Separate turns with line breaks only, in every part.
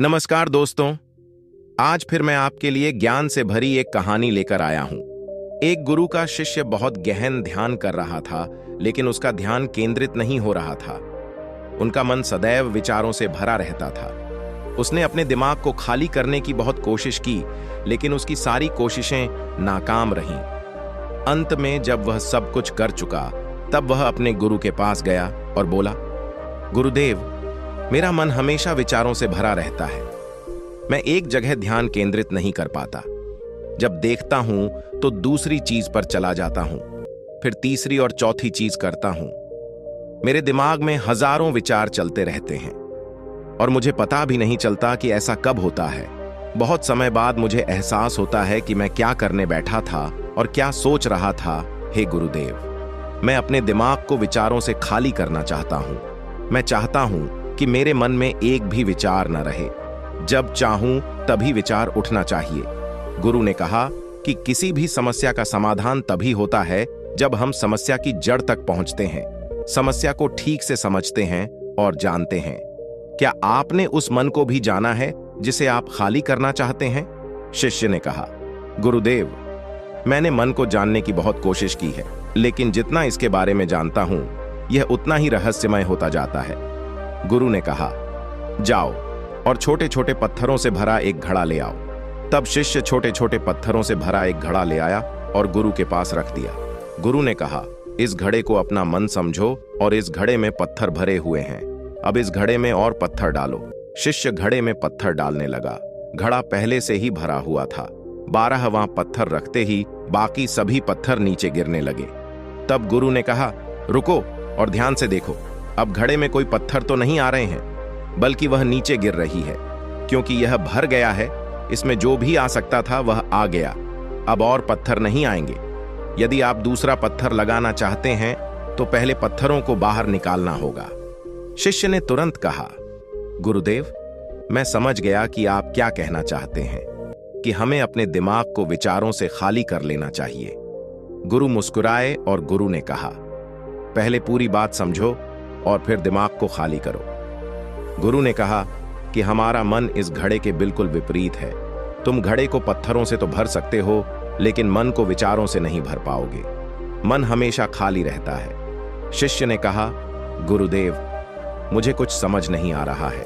नमस्कार दोस्तों। आज फिर मैं आपके लिए ज्ञान से भरी एक कहानी लेकर आया हूं। एक गुरु का शिष्य बहुत गहन ध्यान कर रहा था, लेकिन उसका ध्यान केंद्रित नहीं हो रहा था। उनका मन सदैव विचारों से भरा रहता था। उसने अपने दिमाग को खाली करने की बहुत कोशिश की, लेकिन उसकी सारी कोशिशें नाकाम रहीं। अंत में जब वह सब कुछ कर चुका, तब वह अपने गुरु के पास गया और बोला, गुरुदेव, मेरा मन हमेशा विचारों से भरा रहता है। मैं एक जगह ध्यान केंद्रित नहीं कर पाता। जब देखता हूं तो दूसरी चीज पर चला जाता हूं, फिर तीसरी और चौथी चीज करता हूं। मेरे दिमाग में हजारों विचार चलते रहते हैं और मुझे पता भी नहीं चलता कि ऐसा कब होता है। बहुत समय बाद मुझे एहसास होता है कि मैं क्या करने बैठा था और क्या सोच रहा था। हे गुरुदेव, मैं अपने दिमाग को विचारों से खाली करना चाहता हूं। मैं चाहता हूं कि मेरे मन में एक भी विचार न रहे। जब चाहूं तभी विचार उठना चाहिए। गुरु ने कहा कि किसी भी समस्या का समाधान तभी होता है जब हम समस्या की जड़ तक पहुंचते हैं, समस्या को ठीक से समझते हैं और जानते हैं। क्या आपने उस मन को भी जाना है जिसे आप खाली करना चाहते हैं? शिष्य ने कहा, गुरुदेव, मैंने मन को जानने की बहुत कोशिश की है, लेकिन जितना इसके बारे में जानता हूं, यह उतना ही रहस्यमय होता जाता है। गुरु ने कहा, जाओ और छोटे छोटे पत्थरों से भरा एक घड़ा ले आओ। तब शिष्य छोटे छोटे पत्थरों से भरा एक घड़ा ले आया और गुरु के पास रख दिया। गुरु ने कहा, इस घड़े को अपना मन समझो और इस घड़े में पत्थर भरे हुए हैं। अब इस घड़े में और पत्थर डालो। शिष्य घड़े में पत्थर डालने लगा। घड़ा पहले से ही भरा हुआ था। 12वां पत्थर रखते ही बाकी सभी पत्थर नीचे गिरने लगे। तब गुरु ने कहा, रुको और ध्यान से देखो। अब घड़े में कोई पत्थर तो नहीं आ रहे हैं, बल्कि वह नीचे गिर रही है, क्योंकि यह भर गया है। इसमें जो भी आ सकता था वह आ गया। अब और पत्थर नहीं आएंगे। यदि आप दूसरा पत्थर लगाना चाहते हैं तो पहले पत्थरों को बाहर निकालना होगा। शिष्य ने तुरंत कहा, गुरुदेव, मैं समझ गया कि आप क्या कहना चाहते हैं, कि हमें अपने दिमाग को विचारों से खाली कर लेना चाहिए। गुरु मुस्कुराए और गुरु ने कहा, पहले पूरी बात समझो और फिर दिमाग को खाली करो। गुरु ने कहा कि हमारा मन इस घड़े के बिल्कुल विपरीत है। तुम घड़े को पत्थरों से तो भर सकते हो, लेकिन मन को विचारों से नहीं भर पाओगे। मन हमेशा खाली रहता है। शिष्य ने कहा, गुरुदेव, मुझे कुछ समझ नहीं आ रहा है।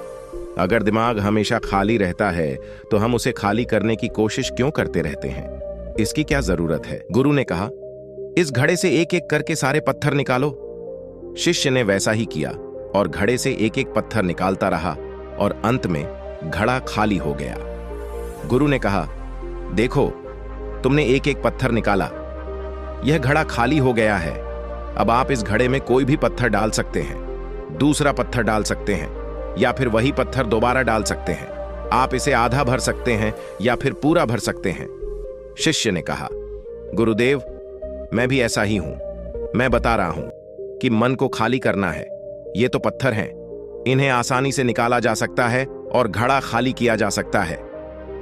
अगर दिमाग हमेशा खाली रहता है तो हम उसे खाली करने की कोशिश क्यों करते रहते हैं? इसकी क्या जरूरत है? गुरु ने कहा, इस घड़े से एक एक करके सारे पत्थर निकालो। शिष्य ने वैसा ही किया और घड़े से एक एक पत्थर निकालता रहा और अंत में घड़ा खाली हो गया। गुरु ने कहा, देखो, तुमने एक एक पत्थर निकाला। यह घड़ा खाली हो गया है। अब आप इस घड़े में कोई भी पत्थर डाल सकते हैं, दूसरा पत्थर डाल सकते हैं, या फिर वही पत्थर दोबारा डाल सकते हैं। आप इसे आधा भर सकते हैं या फिर पूरा भर सकते हैं। शिष्य ने कहा, गुरुदेव, मैं भी ऐसा ही हूं। मैं बता रहा हूं कि मन को खाली करना है। ये तो पत्थर हैं, इन्हें आसानी से निकाला जा सकता है और घड़ा खाली किया जा सकता है,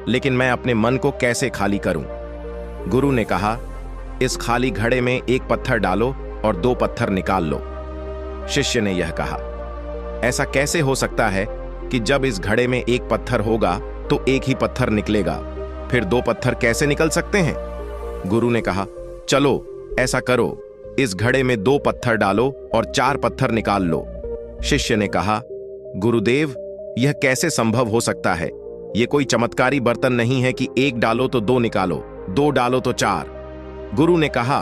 लेकिन मैं अपने मन को कैसे खाली करूं? गुरु ने कहा, इस खाली घड़े में एक पत्थर डालो और 2 पत्थर निकाल लो। शिष्य ने यह कहा, ऐसा कैसे हो सकता है कि जब इस घड़े में एक पत्थर होगा तो एक ही पत्थर निकलेगा, फिर 2 पत्थर कैसे निकल सकते हैं? गुरु ने कहा, चलो ऐसा करो, इस घड़े में 2 पत्थर डालो और 4 पत्थर निकाल लो। शिष्य ने कहा, गुरुदेव, यह कैसे संभव हो सकता है? यह कोई चमत्कारी बर्तन नहीं है कि 1 डालो तो 2 निकालो, 2 डालो तो 4। गुरु ने कहा,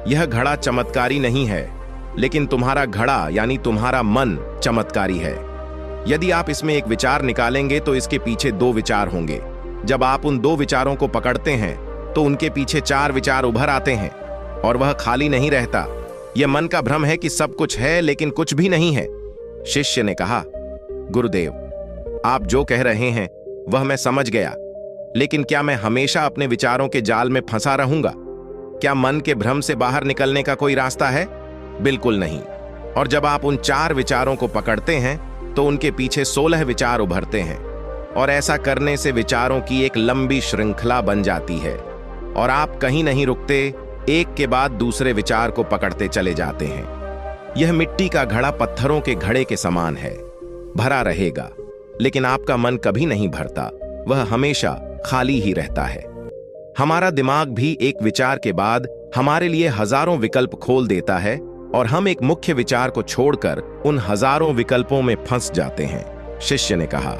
यह घड़ा चमत्कारी नहीं है, लेकिन तुम्हारा घड़ा यानी तुम्हारा मन चमत्कारी है। यदि आप इसमें एक विचार निकालेंगे तो इसके पीछे 2 विचार होंगे। जब आप उन 2 विचारों को पकड़ते हैं तो उनके पीछे 4 विचार उभर आते हैं और वह खाली नहीं रहता। यह मन का भ्रम है कि सब कुछ है लेकिन कुछ भी नहीं है। शिष्य ने कहा, गुरुदेव, आप जो कह रहे हैं वह मैं समझ गया, लेकिन क्या मैं हमेशा अपने विचारों के जाल में फंसा रहूंगा? क्या मन के भ्रम से बाहर निकलने का कोई रास्ता है? बिल्कुल नहीं। और जब आप उन 4 विचारों को पकड़ते हैं तो उनके पीछे 16 विचार उभरते हैं, और ऐसा करने से विचारों की एक लंबी श्रृंखला बन जाती है और आप कहीं नहीं रुकते, एक के बाद दूसरे विचार को पकड़ते चले जाते हैं। यह मिट्टी का घड़ा पत्थरों के घड़े के समान है, भरा रहेगा, लेकिन आपका मन कभी नहीं भरता, वह हमेशा खाली ही रहता है। हमारा दिमाग भी एक विचार के बाद हमारे लिए हजारों विकल्प खोल देता है और हम एक मुख्य विचार को छोड़कर उन हजारों विकल्पों में फंस जाते हैं। शिष्य ने कहा,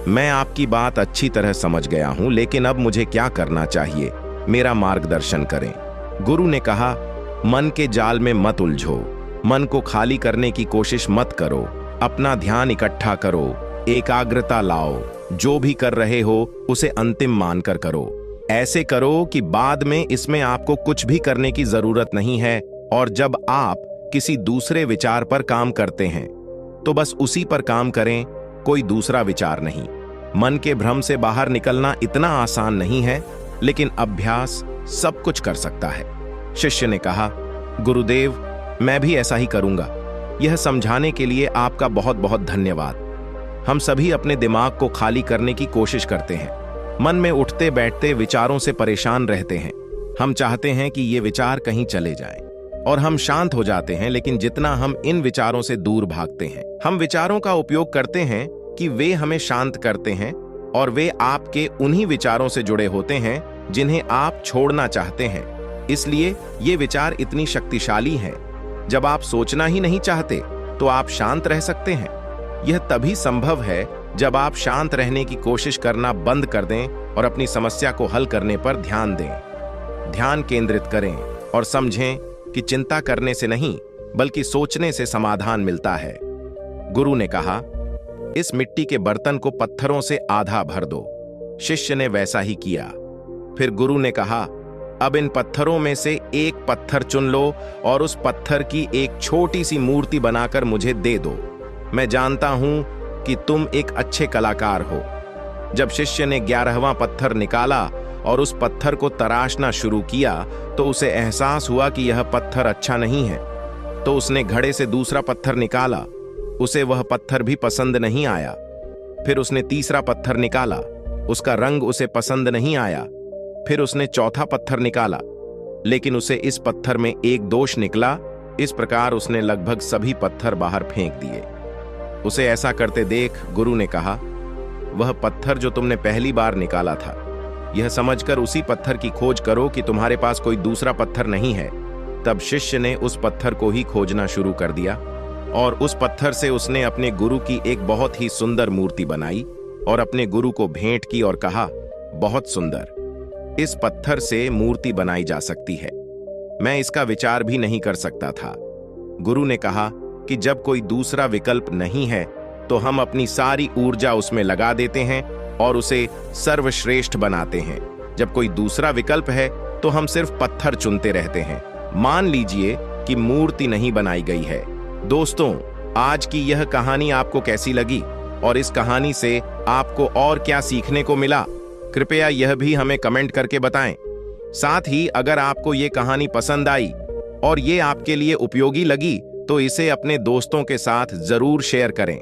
मैं आपकी बात अच्छी तरह समझ गया हूं, लेकिन अब मुझे क्या करना चाहिए? मेरा मार्गदर्शन करें। गुरु ने कहा, मन के जाल में मत उलझो, मन को खाली करने की कोशिश मत करो, अपना ध्यान इकट्ठा करो, एकाग्रता लाओ, जो भी कर रहे हो उसे अंतिम मानकर करो। ऐसे करो कि बाद में इसमें आपको कुछ भी करने की जरूरत नहीं है, और जब आप किसी दूसरे विचार पर काम करते हैं तो बस उसी पर काम करें, कोई दूसरा विचार नहीं। मन के भ्रम से बाहर निकलना इतना आसान नहीं है, लेकिन अभ्यास सब कुछ कर सकता है। शिष्य ने कहा, गुरुदेव, मैं भी ऐसा ही करूंगा। यह समझाने के लिए आपका बहुत बहुत धन्यवाद। हम सभी अपने दिमाग को खाली करने की कोशिश करते हैं, मन में उठते बैठते विचारों से परेशान रहते हैं। हम चाहते हैं कि ये विचार कहीं चले जाएं और हम शांत हो जाते हैं, लेकिन जितना हम इन विचारों से दूर भागते हैं, हम विचारों का उपयोग करते हैं कि वे हमें शांत करते हैं, और वे आपके उन्हीं विचारों से जुड़े होते हैं जिन्हें आप छोड़ना चाहते हैं। इसलिए ये विचार इतनी शक्तिशाली हैं। जब आप सोचना ही नहीं चाहते तो आप शांत रह सकते हैं। यह तभी संभव है जब आप शांत रहने की कोशिश करना बंद कर दें और अपनी समस्या को हल करने पर ध्यान दें। ध्यान केंद्रित करें और समझें कि चिंता करने से नहीं, बल्कि सोचने से समाधान मिलता है। गुरु ने कहा, इस मिट्टी के बर्तन को पत्थरों से आधा भर दो। शिष्य ने वैसा ही किया। फिर गुरु ने कहा, अब इन पत्थरों में से एक पत्थर चुन लो और उस पत्थर की एक छोटी सी मूर्ति बनाकर मुझे दे दो। मैं जानता हूं कि तुम एक अच्छे कलाकार हो। जब शिष्य ने 11वां पत्थर निकाला और उस पत्थर को तराशना शुरू किया तो उसे एहसास हुआ कि यह पत्थर अच्छा नहीं है। तो उसने घड़े से दूसरा पत्थर निकाला, उसे वह पत्थर भी पसंद नहीं आया। फिर उसने तीसरा पत्थर निकाला, उसका रंग उसे पसंद नहीं आया। फिर उसने चौथा पत्थर निकाला, लेकिन उसे इस पत्थर में एक दोष निकला। इस प्रकार उसने लगभग सभी पत्थर बाहर फेंक दिए। उसे ऐसा करते देख गुरु ने कहा, वह पत्थर जो तुमने पहली बार निकाला था, यह समझकर उसी पत्थर की खोज करो कि तुम्हारे पास कोई दूसरा पत्थर नहीं है। तब शिष्य ने उस पत्थर को ही खोजना शुरू कर दिया और उस पत्थर से उसने अपने गुरु की एक बहुत ही सुंदर मूर्ति बनाई और अपने गुरु को भेंट की और कहा, बहुत सुंदर, इस पत्थर से मूर्ति बनाई जा सकती है। मैं इसका विचार भी नहीं कर सकता था। गुरु ने कहा कि जब कोई दूसरा विकल्प नहीं है तो हम अपनी सारी ऊर्जा उसमें लगा देते हैं और उसे सर्वश्रेष्ठ बनाते हैं। जब कोई दूसरा विकल्प है तो हम सिर्फ पत्थर चुनते रहते हैं। मान लीजिए कि मूर्ति नहीं बनाई गई है। दोस्तों, आज की यह कहानी आपको कैसी लगी और इस कहानी से आपको और क्या सीखने को मिला? कृपया यह भी हमें कमेंट करके बताएं। साथ ही अगर आपको ये कहानी पसंद आई और ये आपके लिए उपयोगी लगी तो इसे अपने दोस्तों के साथ जरूर शेयर करें।